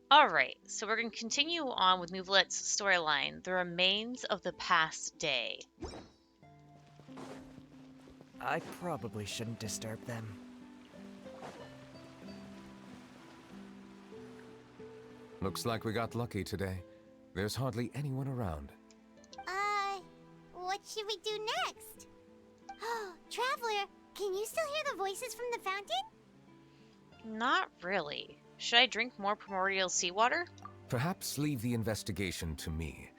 Alright, so we're going to continue on with Neuvillette's storyline, The Remains of the Past Day. I probably shouldn't disturb them. Looks like we got lucky today. There's hardly anyone around. What should we do next? Oh, Traveler, can you still hear the voices from the fountain? Not really. Should I drink more primordial seawater? Perhaps leave the investigation to me.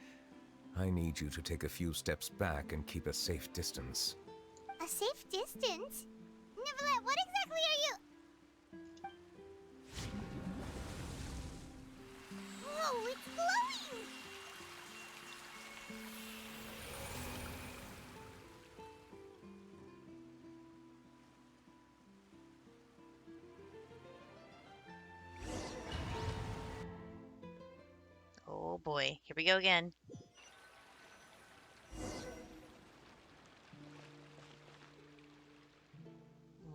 I need you to take a few steps back and keep a safe distance. A safe distance? Neuvillette, what exactly are you? Whoa, it's glowing! Oh boy, here we go again.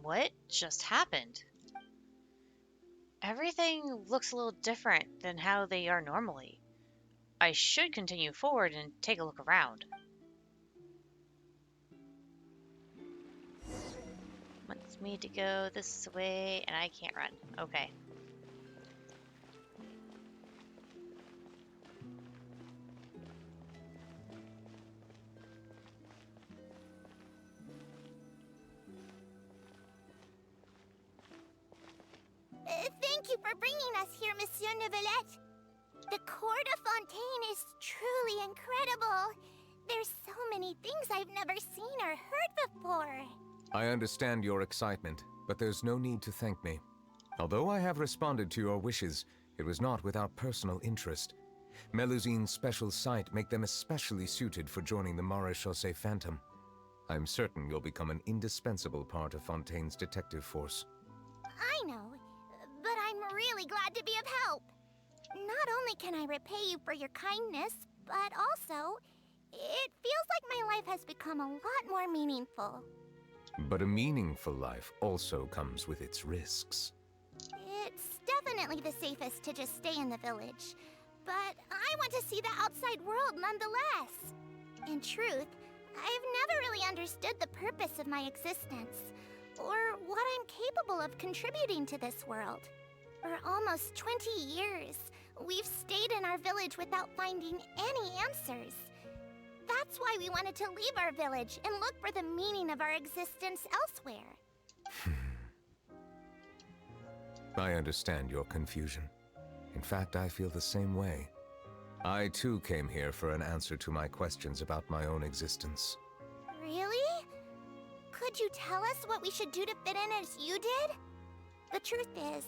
What just happened? Everything looks a little different than how they are normally. I should continue forward and take a look around. Wants me to go this way, and I can't run. Okay. Thank you for bringing us here, Monsieur Neuvillette. The Court of Fontaine is truly incredible. There's so many things I've never seen or heard before. I understand your excitement, but there's no need to thank me. Although I have responded to your wishes, it was not without personal interest. Melusine's special sight make them especially suited for joining the Maréchaussée Phantom. I'm certain you'll become an indispensable part of Fontaine's detective force. I know, but I'm really glad to be of help. Not only can I repay you for your kindness, but also, it feels like my life has become a lot more meaningful. But a meaningful life also comes with its risks. It's definitely the safest to just stay in the village, but I want to see the outside world nonetheless. In truth, I've never really understood the purpose of my existence, or what I'm capable of contributing to this world. For almost 20 years, we've stayed in our village without finding any answers. That's why we wanted to leave our village and look for the meaning of our existence elsewhere. I understand your confusion. In fact, I feel the same way. I too came here for an answer to my questions about my own existence. Really? Could you tell us what we should do to fit in as you did? The truth is,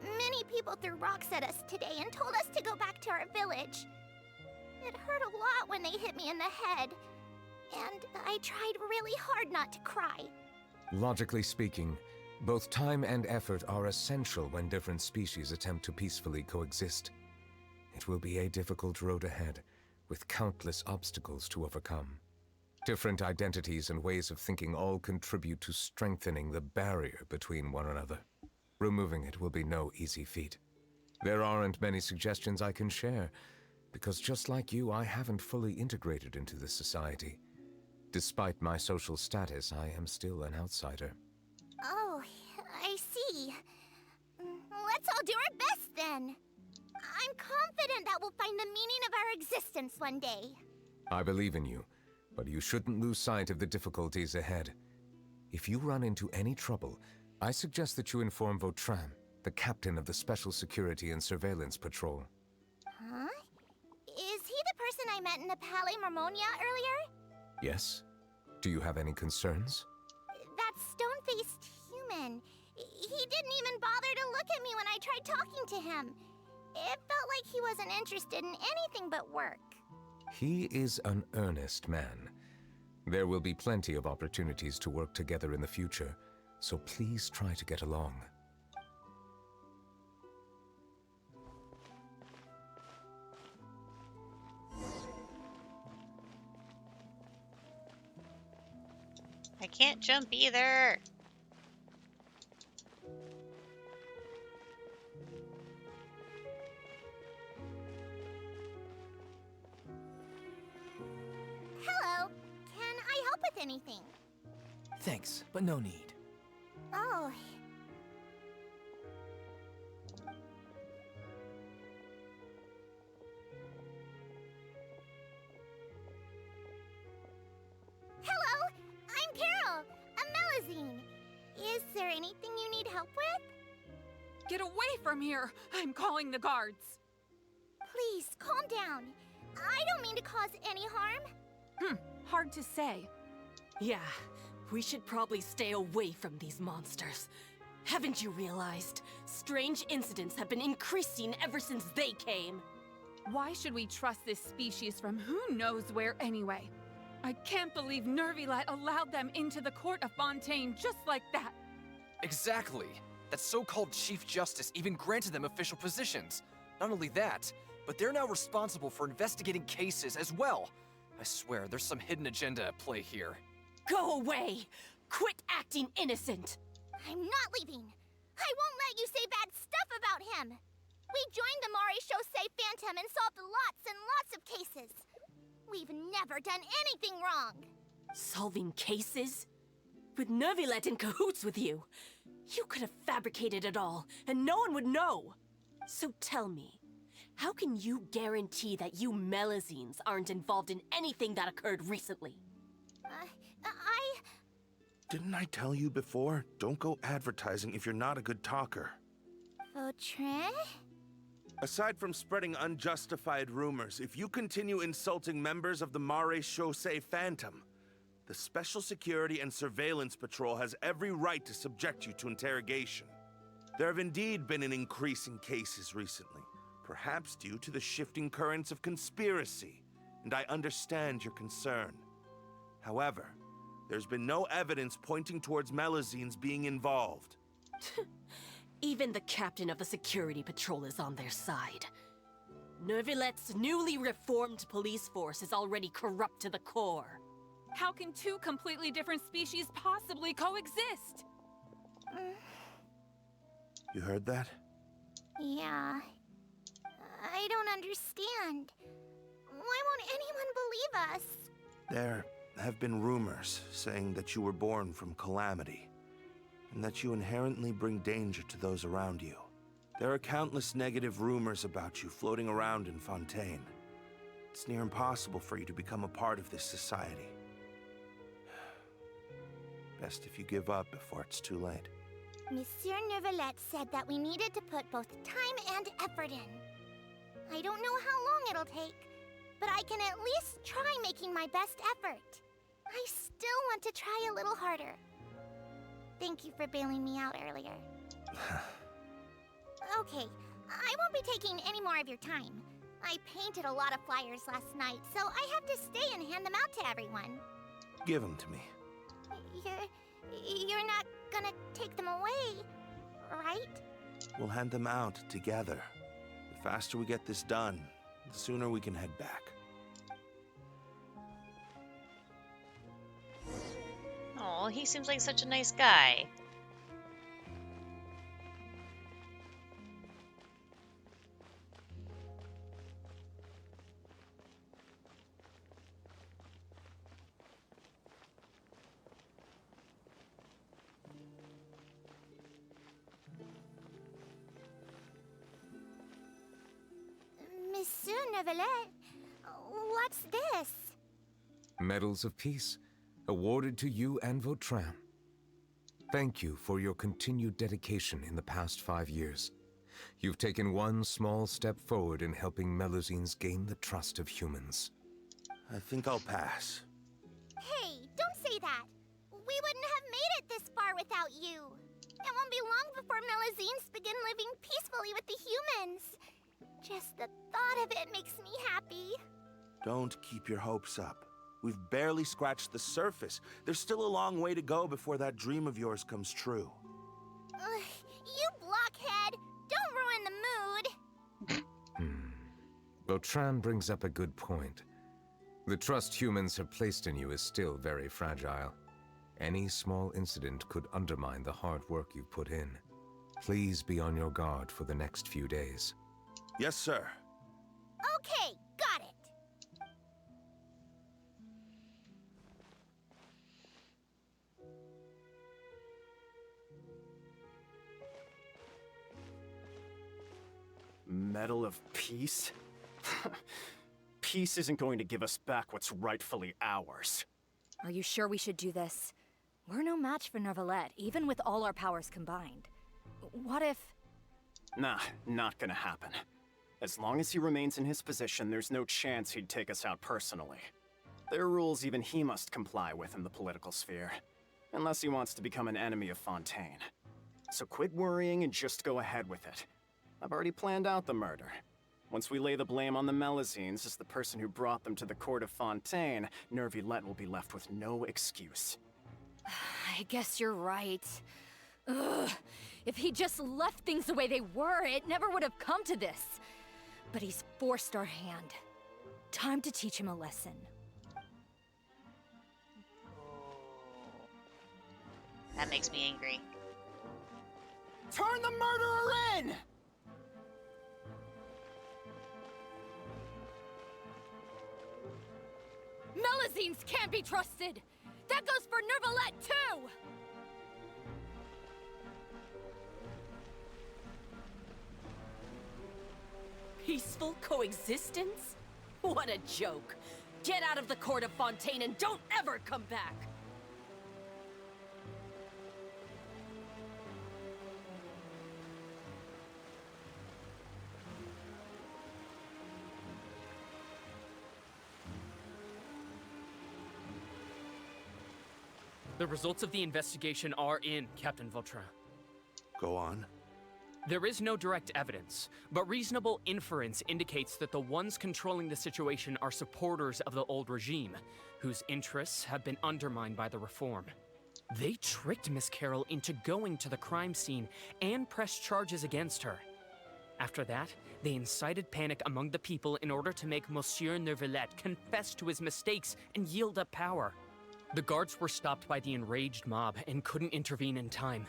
many people threw rocks at us today and told us to go back to our village. It hurt a lot when they hit me in the head, and I tried really hard not to cry. Logically speaking, both time and effort are essential when different species attempt to peacefully coexist. It will be a difficult road ahead, with countless obstacles to overcome. Different identities and ways of thinking all contribute to strengthening the barrier between one another. Removing it will be no easy feat. There aren't many suggestions I can share, because just like you, I haven't fully integrated into this society. Despite my social status, I am still an outsider. Oh, I see. Let's all do our best then. I'm confident that we'll find the meaning of our existence one day. I believe in you, but you shouldn't lose sight of the difficulties ahead. If you run into any trouble, I suggest that you inform Vautrin, the captain of the Special Security and Surveillance Patrol. Huh? Is he the person I met in the Palais Marmonia earlier? Yes? Do you have any concerns? That stone-faced human. He didn't even bother to look at me when I tried talking to him. It felt like he wasn't interested in anything but work. He is an earnest man. There will be plenty of opportunities to work together in the future, so please try to get along. I can't jump either. with anything. Thanks, but no need. Oh. Hello, I'm Carol, a Melazine. Is there anything you need help with? Get away from here! I'm calling the guards! Please, calm down. I don't mean to cause any harm. Hard to say. Yeah, we should probably stay away from these monsters. Haven't you realized? Strange incidents have been increasing ever since they came. Why should we trust this species from who knows where anyway? I can't believe Neuvillette allowed them into the court of Fontaine just like that. Exactly. That so-called Chief Justice even granted them official positions. Not only that, but they're now responsible for investigating cases as well. I swear, there's some hidden agenda at play here. Go away! Quit acting innocent! I'm not leaving. I won't let you say bad stuff about him. We joined the Maréchaussée Phantom and solved lots and lots of cases. We've never done anything wrong. Solving cases? With Neuvillette in cahoots with you. You could have fabricated it all, and no one would know. So tell me, how can you guarantee that you Melazines aren't involved in anything that occurred recently? Didn't I tell you before? Don't go advertising if you're not a good talker. Vautrin? Aside from spreading unjustified rumors, if you continue insulting members of the Maréchaussée Phantom, the Special Security and Surveillance Patrol has every right to subject you to interrogation. There have indeed been an increase in cases recently, perhaps due to the shifting currents of conspiracy, and I understand your concern. However, there's been no evidence pointing towards Melazines being involved. Even the captain of the security patrol is on their side. Neuvillette's newly reformed police force is already corrupt to the core. How can two completely different species possibly coexist? You heard that? Yeah. I don't understand. Why won't anyone believe us? There have been rumors saying that you were born from calamity, and that you inherently bring danger to those around you. There are countless negative rumors about you floating around in Fontaine. It's near impossible for you to become a part of this society. Best if you give up before it's too late. Monsieur Neuvillette said that we needed to put both time and effort in. I don't know how long it'll take, but I can at least try making my best effort. I still want to try a little harder. Thank you for bailing me out earlier. Okay, I won't be taking any more of your time. I painted a lot of flyers last night, so I have to stay and hand them out to everyone. Give them to me. You're not gonna take them away, right? We'll hand them out together. The faster we get this done, the sooner we can head back. Oh, he seems like such a nice guy. Monsieur Neuvillette, what's this? Medals of Peace, awarded to you and Vautrin. Thank you for your continued dedication in the past 5 years. You've taken one small step forward in helping Melazines gain the trust of humans. I think I'll pass. Hey, don't say that. We wouldn't have made it this far without you. It won't be long before Melazines begin living peacefully with the humans. Just the thought of it makes me happy. Don't keep your hopes up. We've barely scratched the surface. There's still a long way to go before that dream of yours comes true. You blockhead! Don't ruin the mood! Vautrin brings up a good point. The trust humans have placed in you is still very fragile. Any small incident could undermine the hard work you've put in. Please be on your guard for the next few days. Yes, sir. Okay, got it. Medal of Peace? Peace isn't going to give us back what's rightfully ours. Are you sure we should do this? We're no match for Neuvillette, even with all our powers combined. What if... Nah, not gonna happen. As long as he remains in his position, there's no chance he'd take us out personally. There are rules even he must comply with in the political sphere. Unless he wants to become an enemy of Fontaine. So quit worrying and just go ahead with it. I've already planned out the murder. Once we lay the blame on the Melazines as the person who brought them to the court of Fontaine, Neuvillette will be left with no excuse. I guess you're right. Ugh. If he just left things the way they were, it never would have come to this. But he's forced our hand. Time to teach him a lesson. That makes me angry. Turn the murderer in! Melazines can't be trusted! That goes for Neuvillette, too! Peaceful coexistence? What a joke. Get out of the court of Fontaine and don't ever come back! The results of the investigation are in, Captain Vautrin. Go on. There is no direct evidence, but reasonable inference indicates that the ones controlling the situation are supporters of the old regime, whose interests have been undermined by the reform. They tricked Miss Carroll into going to the crime scene and pressed charges against her. After that, they incited panic among the people in order to make Monsieur Neuvillette confess to his mistakes and yield up power. The guards were stopped by the enraged mob and couldn't intervene in time.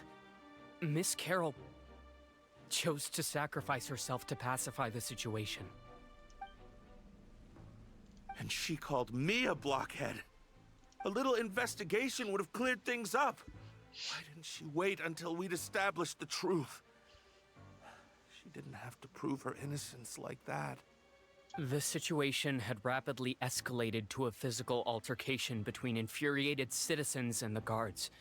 Miss Carroll chose to sacrifice herself to pacify the situation. And she called me a blockhead. A little investigation would have cleared things up. Why didn't she wait until we'd established the truth? She didn't have to prove her innocence like that. The situation had rapidly escalated to a physical altercation between infuriated citizens and the guards.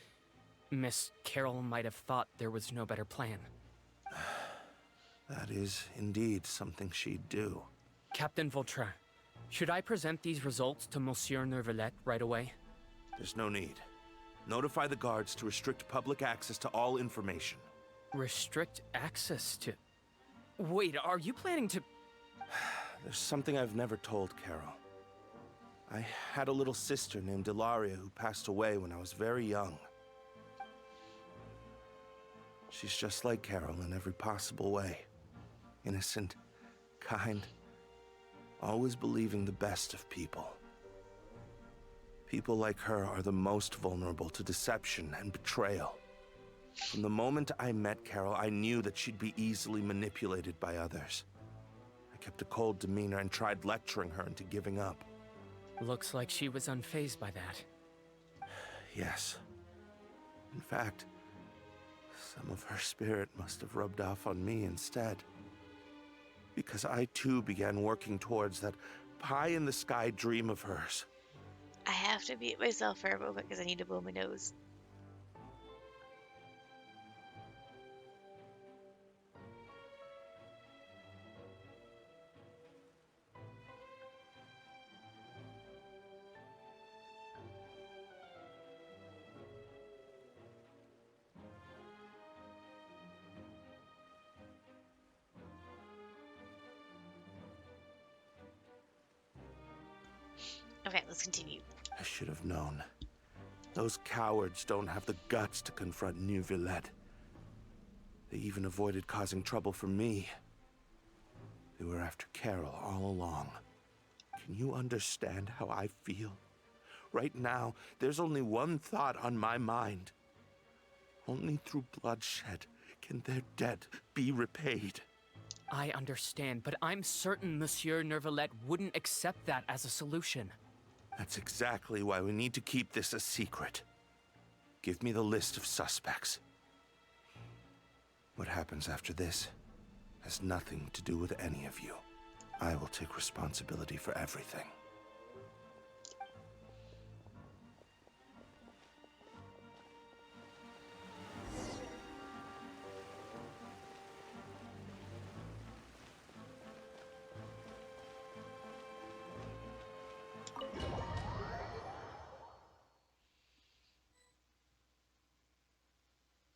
Miss Carroll might have thought there was no better plan. That is indeed something she'd do. Captain Vautrin, should I present these results to Monsieur Neuvillette right away? There's no need. Notify the guards to restrict public access to all information. Restrict access to... Wait, are you planning to... There's something I've never told Carol. I had a little sister named Ilaria who passed away when I was very young. She's just like Carol in every possible way. Innocent, kind, always believing the best of people. People like her are the most vulnerable to deception and betrayal. From the moment I met Carol, I knew that she'd be easily manipulated by others. I kept a cold demeanor and tried lecturing her into giving up. Looks like she was unfazed by that. Yes. In fact, some of her spirit must have rubbed off on me instead. Because I too began working towards that pie-in-the-sky dream of hers. I have to mute myself for a moment because I need to blow my nose. Okay, let's continue. I should have known. Those cowards don't have the guts to confront Neuvillette. They even avoided causing trouble for me. They were after Carol all along. Can you understand how I feel? Right now, there's only one thought on my mind. Only through bloodshed can their debt be repaid. I understand, but I'm certain Monsieur Neuvillette wouldn't accept that as a solution. That's exactly why we need to keep this a secret. Give me the list of suspects. What happens after this, has nothing to do with any of you. I will take responsibility for everything.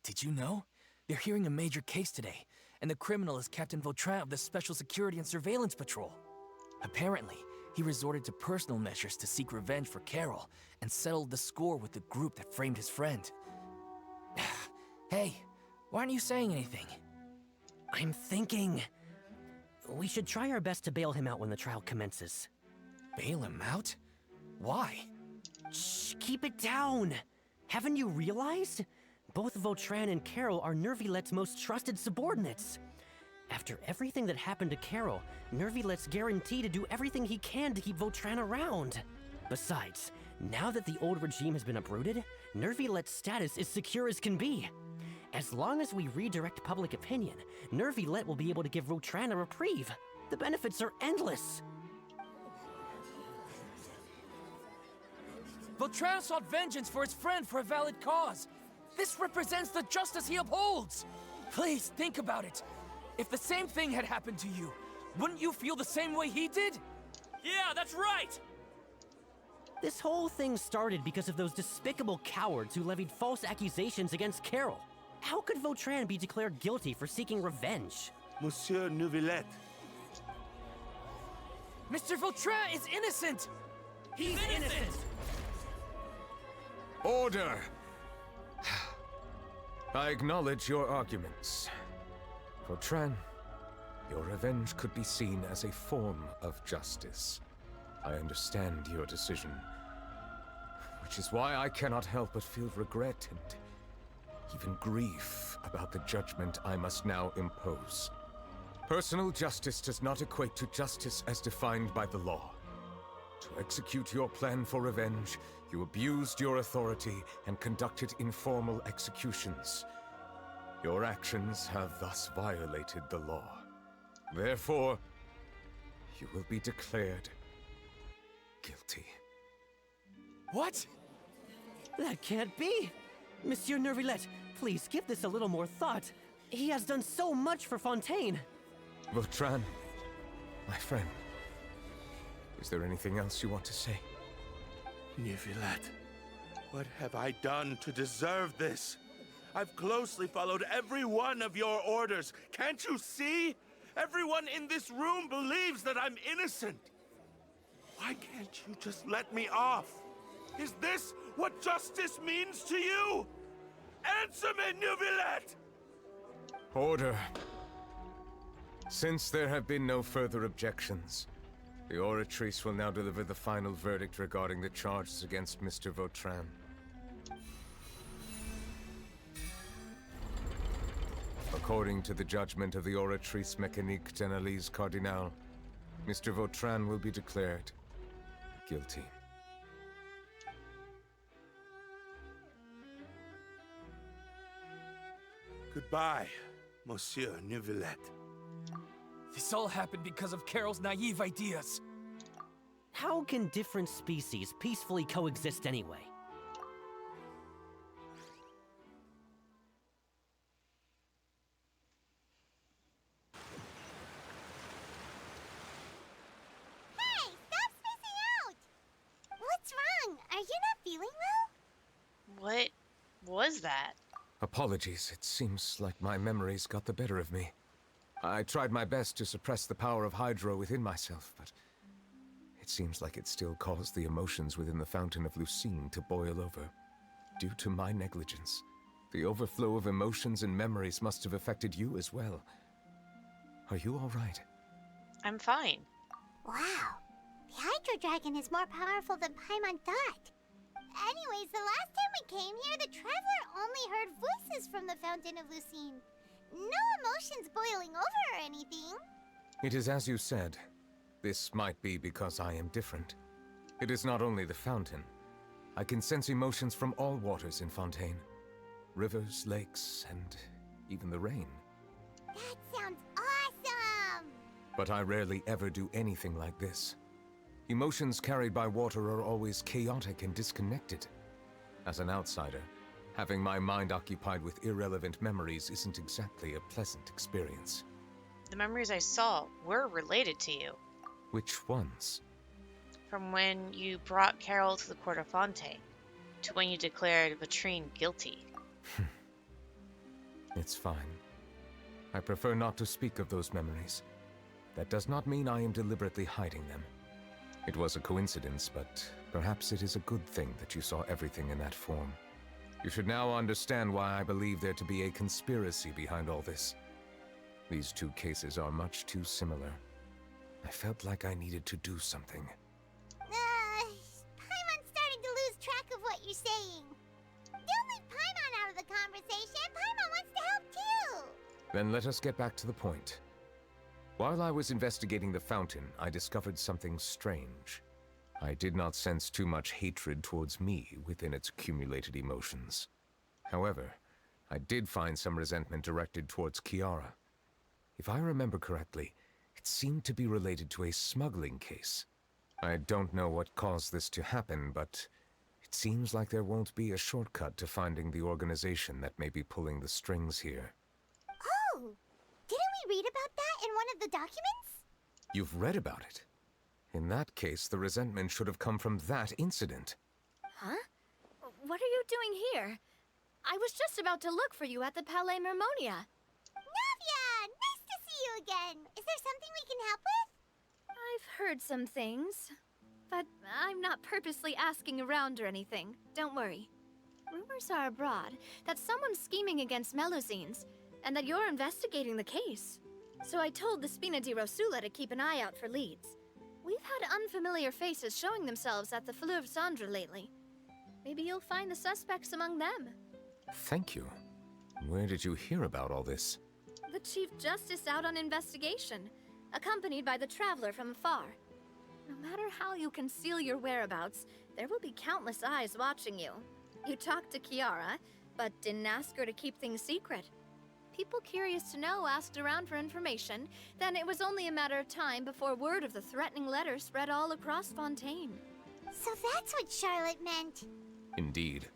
Did you know? They're hearing a major case today, and the criminal is Captain Vautrin of the Special Security and Surveillance Patrol. Apparently, he resorted to personal measures to seek revenge for Carol and settled the score with the group that framed his friend. Hey, why aren't you saying anything? I'm thinking... we should try our best to bail him out when the trial commences. Bail him out? Why? Shh, keep it down! Haven't you realized? Both Vautrin and Carol are Neuvillette's most trusted subordinates. After everything that happened to Carol, Neuvillette's guaranteed to do everything he can to keep Vautrin around. Besides, now that the old regime has been uprooted, Neuvillette's status is secure as can be. As long as we redirect public opinion, Neuvillette will be able to give Vautrin a reprieve. The benefits are endless. Vautrin sought vengeance for his friend for a valid cause. This represents the justice he upholds. Please think about it. If the same thing had happened to you, wouldn't you feel the same way he did? Yeah, that's right! This whole thing started because of those despicable cowards who levied false accusations against Carol. How could Vautrin be declared guilty for seeking revenge? Monsieur Neuvillette. Mr. Vautrin is innocent! He's innocent! Order! I acknowledge your arguments. Vautrin, your revenge could be seen as a form of justice. I understand your decision, which is why I cannot help but feel regret and even grief about the judgment I must now impose. Personal justice does not equate to justice as defined by the law. To execute your plan for revenge, you abused your authority and conducted informal executions. Your actions have thus violated the law. Therefore, you will be declared guilty. What? That can't be! Monsieur Neuvillette, please give this a little more thought. He has done so much for Fontaine. Vautrin, my friend, is there anything else you want to say? Neuvillette, what have I done to deserve this? I've closely followed every one of your orders. Can't you see? Everyone in this room believes that I'm innocent. Why can't you just let me off? Is this what justice means to you? Answer me, Neuvillette! Order. Since there have been no further objections, the Oratrice will now deliver the final verdict regarding the charges against Mr. Vautrin. According to the judgment of the Oratrice Mécanique d'Analyse Cardinal, Mr. Vautrin will be declared guilty. Goodbye, Monsieur Neuvillette. This all happened because of Carol's naive ideas. How can different species peacefully coexist anyway? Hey, stop spacing out! What's wrong? Are you not feeling well? What was that? Apologies, it seems like my memories got the better of me. I tried my best to suppress the power of Hydro within myself, but it seems like it still caused the emotions within the Fountain of Lucine to boil over. Due to my negligence, the overflow of emotions and memories must have affected you as well. Are you all right? I'm fine. Wow, the Hydro Dragon is more powerful than Paimon thought. Anyways, the last time we came here, the Traveler only heard voices from the Fountain of Lucine. No emotions boiling over or anything. It is as you said. This might be because I am different. It is not only the fountain. I can sense emotions from all waters in Fontaine. Rivers, lakes, and even the rain. That sounds awesome! but I rarely ever do anything like this. Emotions carried by water are always chaotic and disconnected. As an outsider, having my mind occupied with irrelevant memories isn't exactly a pleasant experience. The memories I saw were related to you. Which ones? From when you brought Carol to the Court of Fontaine, to when you declared Vitrine guilty. It's fine. I prefer not to speak of those memories. That does not mean I am deliberately hiding them. It was a coincidence, but perhaps it is a good thing that you saw everything in that form. You should now understand why I believe there to be a conspiracy behind all this. These two cases are much too similar. I felt like I needed to do something. Paimon's starting to lose track of what you're saying. Don't leave Paimon out of the conversation. Paimon wants to help too. Then let us get back to the point. While I was investigating the fountain, I discovered something strange. I did not sense too much hatred towards me within its accumulated emotions. However, I did find some resentment directed towards Kiara. If I remember correctly, it seemed to be related to a smuggling case. I don't know what caused this to happen, but it seems like there won't be a shortcut to finding the organization that may be pulling the strings here. Oh! Didn't we read about that in one of the documents? You've read about it? In that case, the resentment should have come from that incident. Huh? What are you doing here? I was just about to look for you at the Palais Mermonia. Navia! Nice to see you again! Is there something we can help with? I've heard some things, but I'm not purposely asking around or anything. Don't worry. Rumors are abroad that someone's scheming against Melusines, and that you're investigating the case. So I told the Spina di Rosula to keep an eye out for leads. We've had unfamiliar faces showing themselves at the Fleuve Cendre lately. Maybe you'll find the suspects among them. Thank you. Where did you hear about all this? The Chief Justice out on investigation, accompanied by the Traveler from afar. No matter how you conceal your whereabouts, there will be countless eyes watching you. You talked to Kiara, but didn't ask her to keep things secret. People curious to know asked around for information, then it was only a matter of time before word of the threatening letter spread all across Fontaine. So that's what Charlotte meant. Indeed.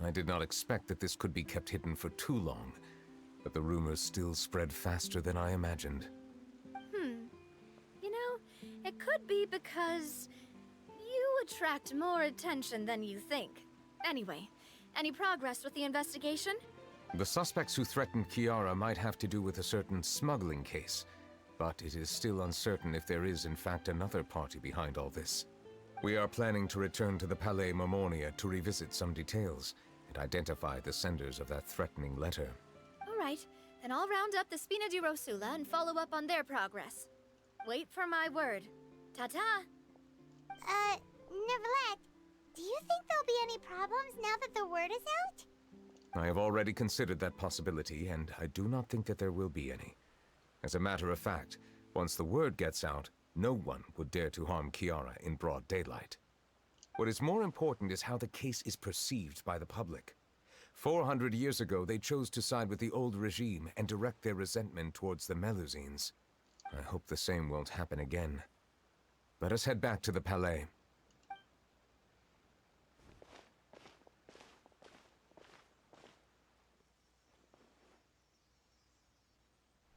I did not expect that this could be kept hidden for too long, but the rumors still spread faster than I imagined. You know, it could be because you attract more attention than you think. Anyway, any progress with the investigation? The suspects who threatened Kiara might have to do with a certain smuggling case, but it is still uncertain if there is in fact another party behind all this. We are planning to return to the Palais Mermonia to revisit some details and identify the senders of that threatening letter. All right, then I'll round up the Spina di Rosula and follow up on their progress. Wait for my word. Ta-ta! Neuvillette, do you think there'll be any problems now that the word is out? I have already considered that possibility, and I do not think that there will be any. As a matter of fact, once the word gets out, no one would dare to harm Kiara in broad daylight. What is more important is how the case is perceived by the public. 400 years ago, they chose to side with the old regime and direct their resentment towards the Melusines. I hope the same won't happen again. Let us head back to the Palais.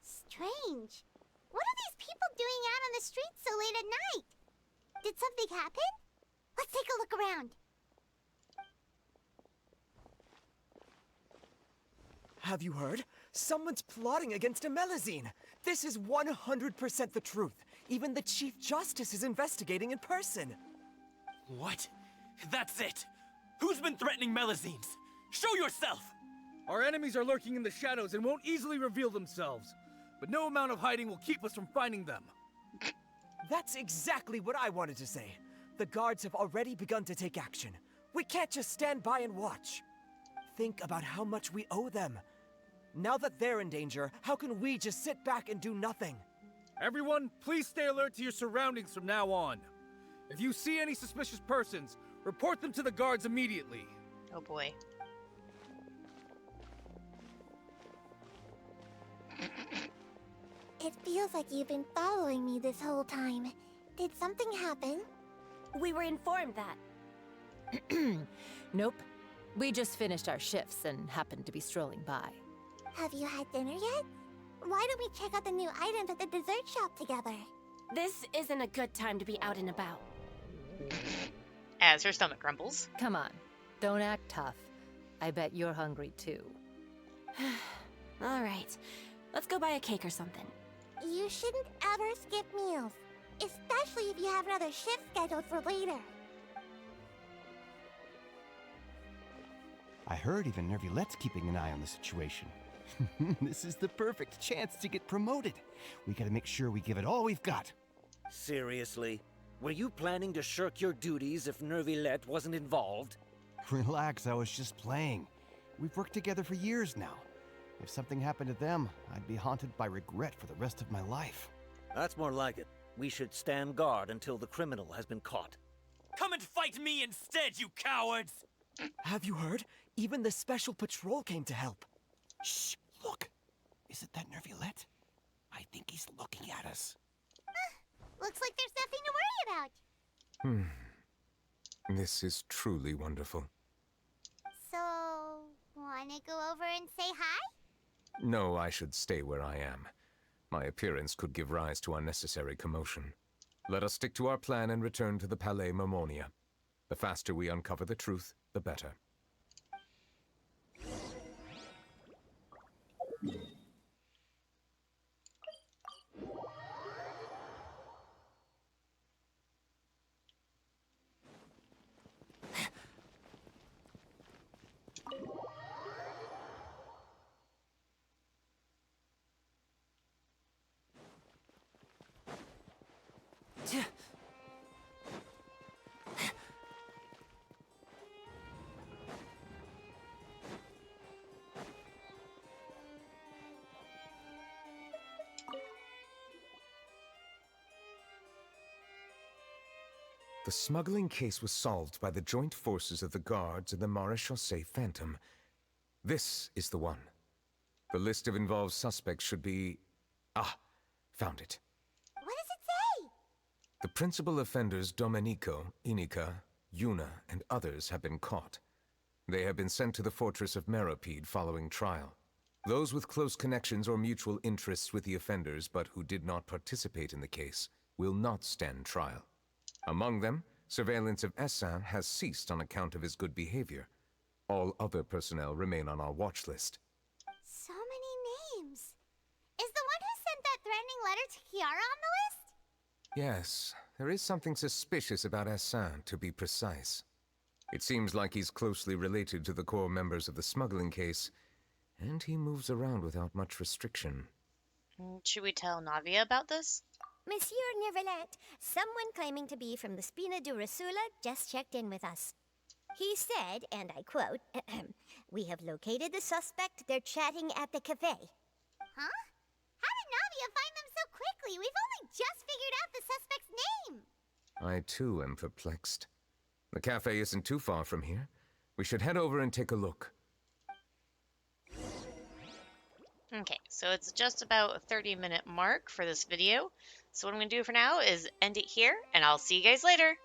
Strange. What are these people doing out on the streets so late at night? Did something happen? Let's take a look around. Have you heard? Someone's plotting against a Melusine. This is 100% the truth. Even the Chief Justice is investigating in person. What? That's it! Who's been threatening Melusines? Show yourself! Our enemies are lurking in the shadows and won't easily reveal themselves. But no amount of hiding will keep us from finding them. That's exactly what I wanted to say. The guards have already begun to take action. We can't just stand by and watch. Think about how much we owe them. Now that they're in danger, how can we just sit back and do nothing? Everyone, please stay alert to your surroundings from now on. If you see any suspicious persons, report them to the guards immediately. Oh boy. It feels like you've been following me this whole time. Did something happen? We were informed that. Nope. We just finished our shifts and happened to be strolling by. Have you had dinner yet? Why don't we check out the new items at the dessert shop together? This isn't a good time to be out and about. As her stomach grumbles. Come on, don't act tough. I bet you're hungry too. All right, let's go buy a cake or something. You shouldn't ever skip meals, especially if you have another shift scheduled for later. I heard even Neuvillette's keeping an eye on the situation. This is the perfect chance to get promoted. We gotta make sure we give it all we've got. Seriously? Were you planning to shirk your duties if Neuvillette wasn't involved? Relax, I was just playing. We've worked together for years now. If something happened to them, I'd be haunted by regret for the rest of my life. That's more like it. We should stand guard until the criminal has been caught. Come and fight me instead, you cowards! Have you heard? Even the special patrol came to help. Shh! Look! Isn't that Neuvillette? I think he's looking at us. Looks like there's nothing to worry about. This is truly wonderful. So, wanna go over and say hi? No, I should stay where I am. My appearance could give rise to unnecessary commotion. Let us stick to our plan and return to the Palais Mermonia. The faster we uncover the truth, the better. The smuggling case was solved by the joint forces of the guards and the Maréchaussée Phantom. This is the one. The list of involved suspects should be... Ah, found it. What does it say? The principal offenders Domenico, Inica, Yuna, and others have been caught. They have been sent to the fortress of Meropide following trial. Those with close connections or mutual interests with the offenders but who did not participate in the case will not stand trial. Among them, surveillance of Essin has ceased on account of his good behavior. All other personnel remain on our watch list. So many names. Is the one who sent that threatening letter to Kiara on the list? Yes, there is something suspicious about Essin, to be precise. It seems like he's closely related to the core members of the smuggling case, and he moves around without much restriction. Should we tell Navia about this? Monsieur Neuvillette, someone claiming to be from the Spina Durasula just checked in with us. He said, and I quote, "We have located the suspect. They're chatting at the cafe." Huh? How did Navia find them so quickly? We've only just figured out the suspect's name. I too am perplexed. The cafe isn't too far from here. We should head over and take a look. Okay, so it's just about a 30-minute mark for this video. So what I'm going to do for now is end it here, and I'll see you guys later.